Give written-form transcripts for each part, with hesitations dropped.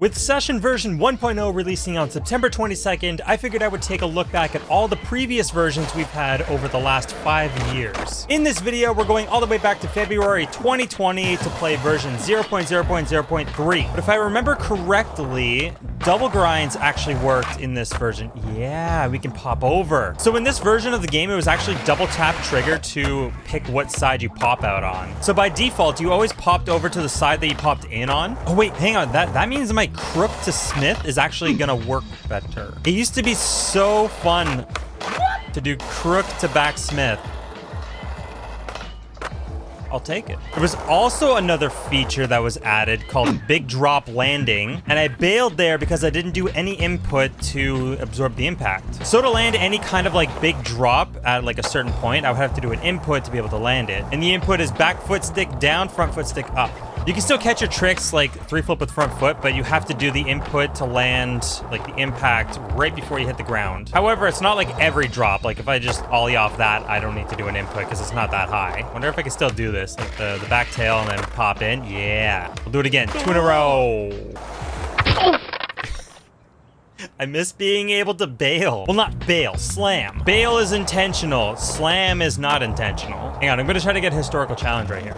With Session version 1.0 releasing on September 22nd, I figured I would take a look back at all the previous versions we've had over the last 5 years. In this video, we're going all the way back to February 2020 to play version 0.0.0.3. But if I remember correctly, double grinds actually worked in this version. Yeah, we can pop over. So in this version of the game, it was actually double tap trigger to pick what side you pop out on. So by default, you always popped over to the side that you popped in on. Oh wait, hang on, that means my crook to smith is actually gonna work better. It used to be so fun to do crook to back smith. I'll take it. There was also another feature that was added called Big Drop Landing, and I bailed there because I didn't do any input to absorb the impact. So to land any kind of like big drop at like a certain point, I would have to do an input to be able to land it. And the input is back foot stick down, front foot stick up. You can still catch your tricks like 3 flip with front foot, but you have to do the input to land like the impact right before you hit the ground. However, it's not like every drop. Like if I just ollie off that, I don't need to do an input because it's not that high. Wonder if I can still do this, like the back tail and then pop in. Yeah, we'll do it again. 2 in a row. I miss being able to bail. Well, not bail, slam. Bail is intentional. Slam is not intentional. Hang on, I'm gonna try to get a historical challenge right here.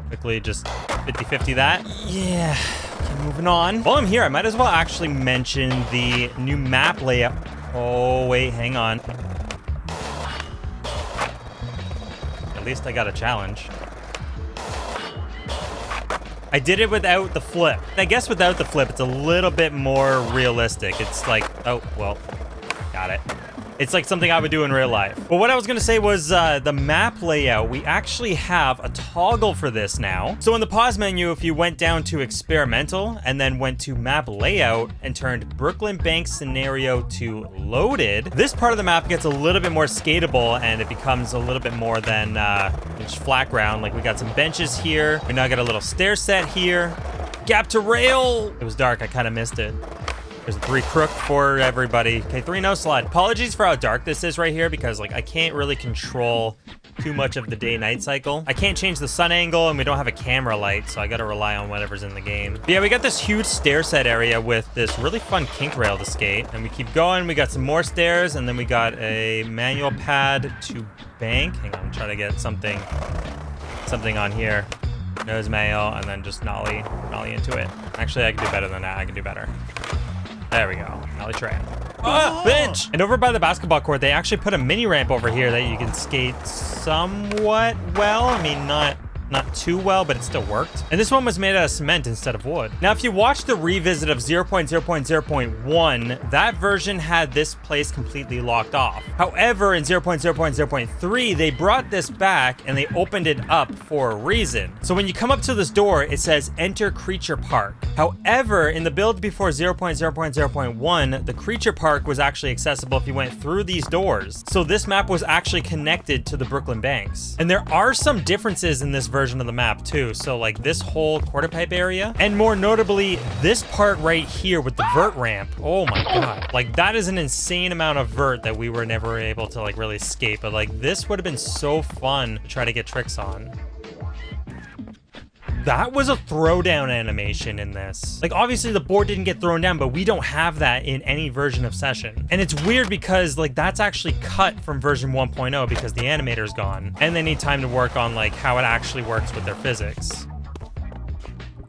Quickly just 50-50 that. Yeah, okay, moving on. While I'm here, I might as well actually mention the new map layout. Oh, wait, hang on. At least I got a challenge. I did it without the flip. I guess without the flip, it's a little bit more realistic. It's like, oh, well, got it. It's like something I would do in real life. But what I was gonna say was the map layout. We actually have a toggle for this now. So in the pause menu, if you went down to experimental and then went to map layout and turned Brooklyn Bank scenario to loaded, this part of the map gets a little bit more skatable and it becomes a little bit more than just flat ground. Like we got some benches here. We now got a little stair set here. Gap to rail. It was dark, I kind of missed it. There's a 3 crook for everybody. Okay, 3 no slide. Apologies for how dark this is right here because like I can't really control too much of the day-night cycle. I can't change the sun angle and we don't have a camera light, so I gotta rely on whatever's in the game. But yeah, we got this huge stair set area with this really fun kink rail to skate. And we keep going, we got some more stairs, and then we got a manual pad to bank. Hang on, I'm trying to get something on here. Nose mail, and then just nollie into it. Actually, I can do better than that. I can do better. There we go. Nollie try. Ah, bench! And over by the basketball court, they actually put a mini ramp over here that you can skate somewhat well. I mean, not too well, but it still worked. And this one was made out of cement instead of wood. Now, if you watch the revisit of 0.0.0.1, that version had this place completely locked off. However, in 0.0.0.3, they brought this back and they opened it up for a reason. So when you come up to this door, it says enter creature park. However, in the build before 0.0.0.1, the creature park was actually accessible if you went through these doors. So this map was actually connected to the Brooklyn Banks. And there are some differences in this version of the map too. So like this whole quarter pipe area, and more notably this part right here with the vert ramp. Oh my god, like that is an insane amount of vert that we were never able to like really skate. But like this would have been so fun to try to get tricks on. That was a throwdown animation in this. Like obviously the board didn't get thrown down, but we don't have that in any version of Session. And it's weird because like that's actually cut from version 1.0 because the animator's gone and they need time to work on like how it actually works with their physics.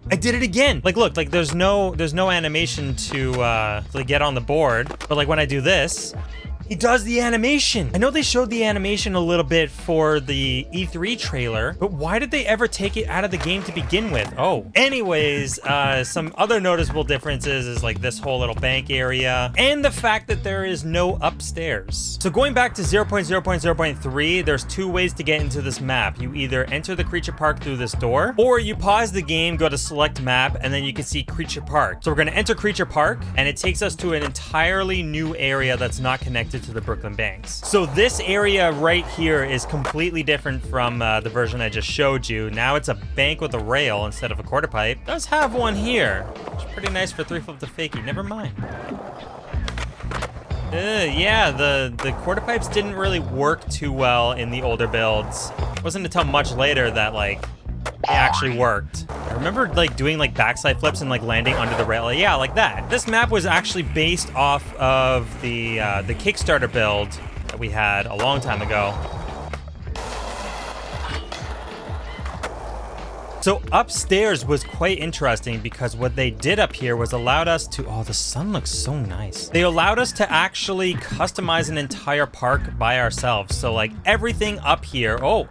I did it again. Like look, like there's no animation to like get on the board, but like when I do this, he does the animation. I know they showed the animation a little bit for the E3 trailer, but why did they ever take it out of the game to begin with? Oh, anyways, some other noticeable differences is like this whole little bank area and the fact that there is no upstairs. So going back to 0.0.0.3, there's 2 ways to get into this map. You either enter the creature park through this door, or you pause the game, go to select map, and then you can see creature park. So we're gonna enter creature park, and it takes us to an entirely new area that's not connected to the Brooklyn Banks. So this area right here is completely different from the version I just showed you. Now it's a bank with a rail instead of a quarter pipe. It does have one here. It's pretty nice for 3 flip to fakie. Never mind. Yeah, the quarter pipes didn't really work too well in the older builds. It wasn't until much later that like it actually worked. I Remember like doing like backside flips and like landing under the rail? Yeah, like that. This map was actually based off of the Kickstarter build that we had a long time ago. So upstairs was quite interesting because what they did up here was allowed us to, oh, the sun looks so nice. They allowed us to actually customize an entire park by ourselves. So like everything up here, oh.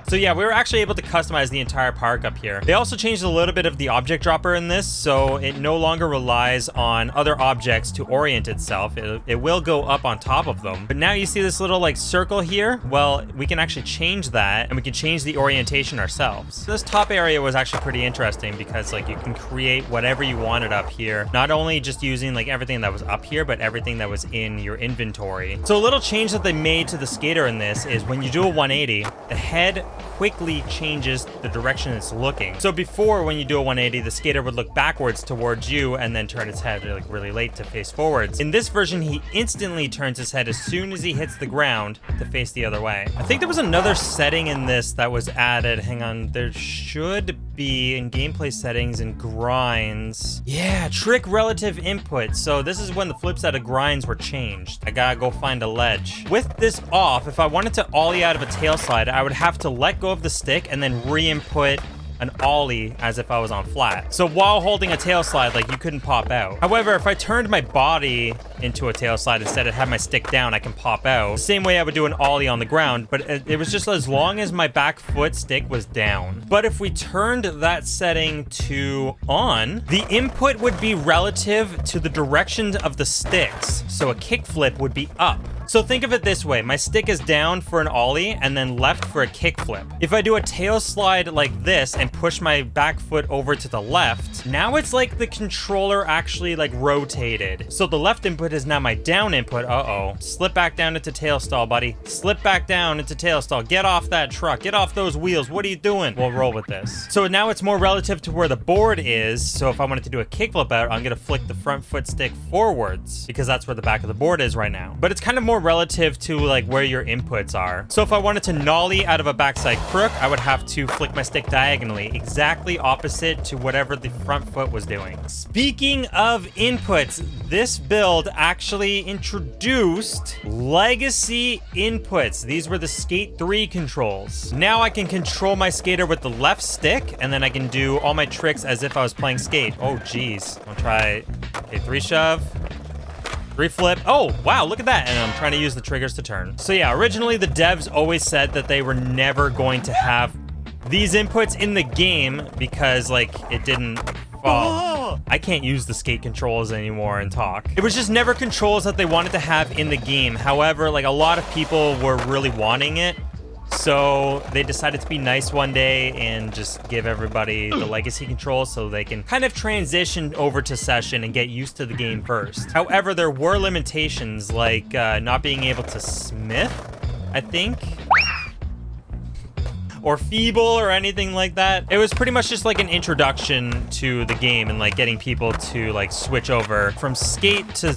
So yeah, we were actually able to customize the entire park up here. They also changed a little bit of the object dropper in this, so it no longer relies on other objects to orient itself. It will go up on top of them. But now you see this little like circle here. Well, we can actually change that and we can change the orientation ourselves. This top area was actually pretty interesting because like you can create whatever you wanted up here, not only just using like everything that was up here, but everything that was in your inventory. So a little change that they made to the skater in this is when you do a 180, the head quickly changes the direction it's looking. So before, when you do a 180, the skater would look backwards towards you and then turn its head like really late to face forwards. In this version, he instantly turns his head as soon as he hits the ground to face the other way. I think there was another setting in this that was added. Hang on, there should be in gameplay settings and grinds. Yeah, trick relative input. So this is when the flip side of grinds were changed. I gotta go find a ledge. With this off, if I wanted to ollie out of a tail slide, I would have to let go of the stick and then re-input an ollie as if I was on flat. So while holding a tail slide, like you couldn't pop out. However, if I turned my body into a tail slide instead of had my stick down, I can pop out. Same way I would do an ollie on the ground, but it was just as long as my back foot stick was down. But if we turned that setting to on, the input would be relative to the direction of the sticks. So a kickflip would be up. So think of it this way, my stick is down for an ollie and then left for a kickflip. If I do a tail slide like this and push my back foot over to the left, now it's like the controller actually like rotated. So the left input is now my down input. Uh-oh. Slip back down into tail stall, buddy. Slip back down into tail stall. Get off that truck. Get off those wheels. What are you doing? We'll roll with this. So now it's more relative to where the board is. So if I wanted to do a kickflip out, I'm gonna flick the front foot stick forwards because that's where the back of the board is right now. But it's kind of more relative to like where your inputs are. So if I wanted to nollie out of a backside crook, I would have to flick my stick diagonally, exactly opposite to whatever the front foot was doing. Speaking of inputs, this build actually introduced legacy inputs. These were the Skate 3 controls. Now I can control my skater with the left stick, and then I can do all my tricks as if I was playing skate. Oh geez, I'll try, okay, 3 shove, 3 flip. Oh, wow, look at that. And I'm trying to use the triggers to turn. So yeah, originally the devs always said that they were never going to have these inputs in the game because like it didn't fall. I can't use the skate controls anymore and talk. It was just never controls that they wanted to have in the game. However, like a lot of people were really wanting it. So they decided to be nice one day and just give everybody the legacy controls so they can kind of transition over to Session and get used to the game first. However, there were limitations like not being able to smith, I think, or feeble or anything like that. It was pretty much just like an introduction to the game and like getting people to like switch over from skate to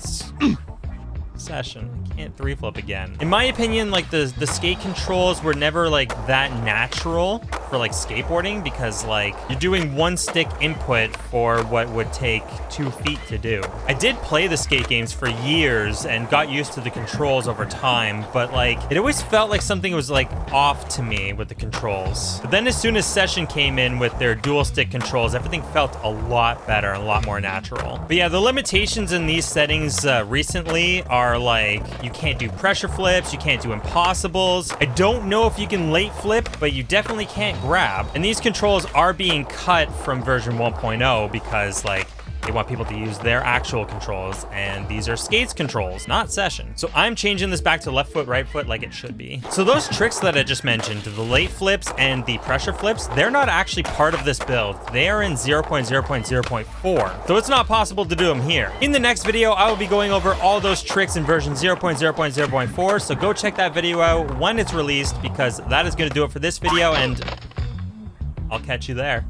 Session. I can't 3 flip again. In my opinion, like the skate controls were never like that natural for like skateboarding because like you're doing 1 stick input for what would take 2 feet to do. I did play the skate games for years and got used to the controls over time, but like it always felt like something was like off to me with the controls. But then as soon as Session came in with their dual stick controls, everything felt a lot better and a lot more natural. But yeah, the limitations in these settings recently are like you can't do pressure flips, you can't do impossibles. I don't know if you can late flip, but you definitely can't grab. And these controls are being cut from version 1.0 because like they want people to use their actual controls, and these are Skate's controls, not Session. So I'm changing this back to left foot, right foot like it should be. So those tricks that I just mentioned, the late flips and the pressure flips, they're not actually part of this build. They are in 0.0.0.4. So it's not possible to do them here. In the next video, I will be going over all those tricks in version 0.0.0.4. So go check that video out when it's released because that is going to do it for this video, and I'll catch you there.